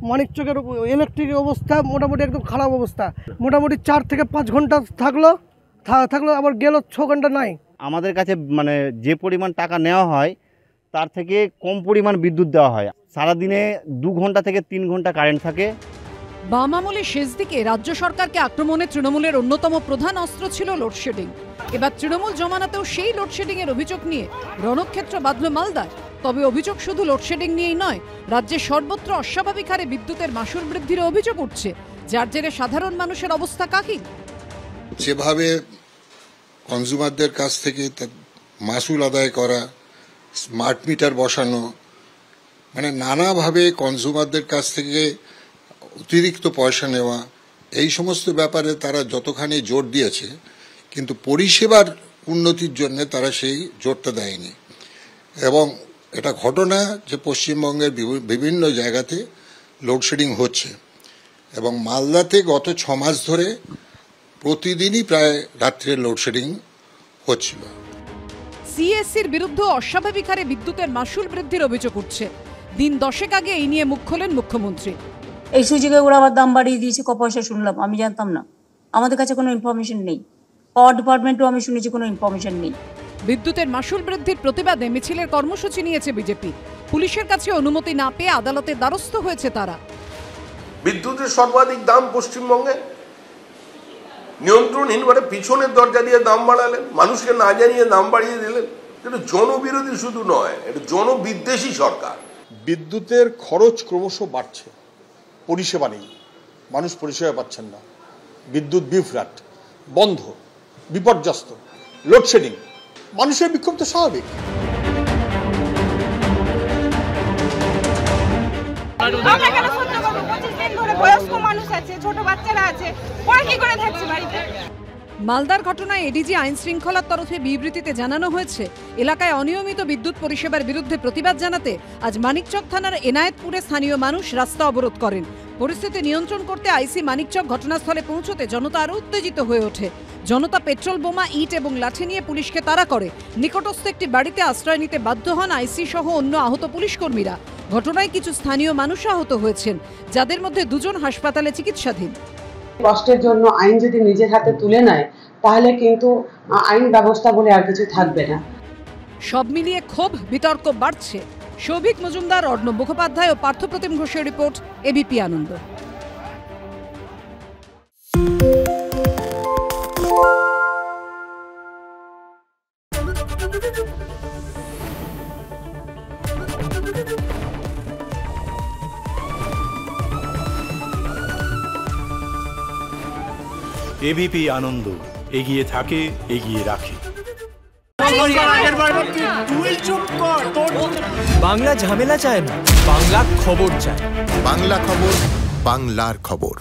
মানিকচকের ইলেকট্রিকের অবস্থা মোটামুটি একদম খারাপ অবস্থা। মোটামুটি 4 থেকে 5 ঘন্টা থাকলো আবার গেল 6 ঘন্টা নাই। আমাদের কাছে মানে যে পরিমাণ টাকা নেওয়া হয় তার থেকে কম পরিমাণ বিদ্যুৎ দেওয়া হয়। সারাদিনে 2 ঘন্টা থেকে 3 ঘন্টা কারেন্ট থাকে। বাম আমলের শেষ দিকে রাজ্য সরকারকে আক্রমণে তৃণমূলের অন্যতম প্রধান অস্ত্র ছিল লোডশেডিং। এবার তৃণমূল জমানাতেও সেই লোডশেডিং এর অভিযোগ নিয়ে রণক্ষেত্র বাঁধল মালদায়। তবে অভিযোগ শুধু লোডশেডিং নিয়েই নয়, রাজ্যের সর্বত্র অস্বাভাবিক হারে বিদ্যুতের মাশুল বৃদ্ধির অভিযোগ উঠছে, যার জেরে সাধারণ মানুষের অবস্থা কাহিল। যেভাবে কনজিউমারদের কাছ থেকে মাশুল আদায় করা, স্মার্ট মিটার বসানো, মানে নানাভাবে কনজিউমারদের কাছ থেকে অতিরিক্ত পয়সা নেওয়া, এই সমস্ত ব্যাপারে তারা যতখানি জোর দিয়েছে, কিন্তু পরিষেবার উন্নতির জন্য তারা সেই জোরটা দেয়নি। এবং এটা ঘটনা যে পশ্চিমবঙ্গের বিভিন্ন জায়গাতে লোডশেডিং হচ্ছে এবং মালদাতে গত 6 মাস ধরে প্রতিদিনই প্রায় রাত্রে লোডশেডিং হচ্ছিল। সিএসসির বিরুদ্ধে অস্বাভাবিক হারে বিদ্যুতের মাশুল বৃদ্ধির অভিযোগ উঠছে। দিন 10 আগে এই নিয়ে মুখ খোলেন মুখ্যমন্ত্রী। এই সুযোগে ওরা আবার দাম বাড়িয়ে দিয়েছে, ক পয়সা শুনলাম, আমি জানতাম না, আমাদের কাছে কোনো ইনফরমেশন নেই। পাওয়ার ডিপার্টমেন্টও আমি শুনেছি কোনো ইনফরমেশন নেই। বিদ্যুতের মাশুল বৃদ্ধির প্রতিবাদে মিছিলের কর্মসূচি নিয়েছে বিজেপি। পুলিশের কাছে অনুমতি না পেয়ে আদালতের দ্বারস্থ হয়েছে তারা। বিদ্যুতের সর্বাধিক দাম পশ্চিমবঙ্গে, নিয়ন্ত্রণহীনভাবে পিছনের দরজা দিয়ে দাম বাড়ালেন, মানুষকে না জানিয়ে দাম বাড়িয়ে দিলেন। এটা জনবিরোধী শুধু নয়, এটা জনবিদ্বেষী সরকার। বিদ্যুতের খরচ ক্রমশ বাড়ছে, পরিষেবা নেই, মানুষ পরিষেবা পাচ্ছেন না, বিদ্যুৎ বিভ্রাট, বন্ধ, বিপর্যস্ত, লোডশেডিং, মানুষের বিক্ষোভ তো স্বাভাবিক। মালদার ঘটনায় এডিজি আইন শৃঙ্খলার তরফে বিবৃতিতে জানানো হয়েছে, এলাকায় অনিয়মিত বিদ্যুৎ পরিষেবার বিরুদ্ধে প্রতিবাদ জানাতে আজ মানিকচক থানার এনায়েতপুরে স্থানীয় মানুষ রাস্তা অবরোধ করেন। পরিস্থিতি নিয়ন্ত্রণ করতে আইসি মানিকচক ঘটনাস্থলে পৌঁছতে জনতা আরও উত্তেজিত হয়ে ওঠে। জনতা পেট্রোল বোমা, ইট এবং লাঠি নিয়ে পুলিশকে তাড়া করে। নিকটস্থ একটি বাড়িতে আশ্রয় নিতে বাধ্য হন আইসি সহ অন্য আহত পুলিশ কর্মীরা। ঘটনায় কিছু স্থানীয় মানুষ আহত হয়েছেন, যাদের মধ্যে 2 জন হাসপাতালে চিকিৎসাধীন। কষ্টের জন্য আইন যদি নিজের হাতে তুলে নেয় তাহলে কিন্তু আইন ব্যবস্থা বলে আর কিছু থাকবে না। সব মিলিয়ে ক্ষোভ, বিতর্ক বাড়ছে। সৌভিক মজুমদার, অর্ণব মুখোপাধ্যায় ও পার্থপ্রতিম ঘোষের রিপোর্ট, এবিপি আনন্দ। এবিপি আনন্দ, এগিয়ে থাকে, এগিয়ে রাখে। বাংলা ঝামেলা চায় না, বাংলা খবর চায়। বাংলা খবর, বাংলার খবর।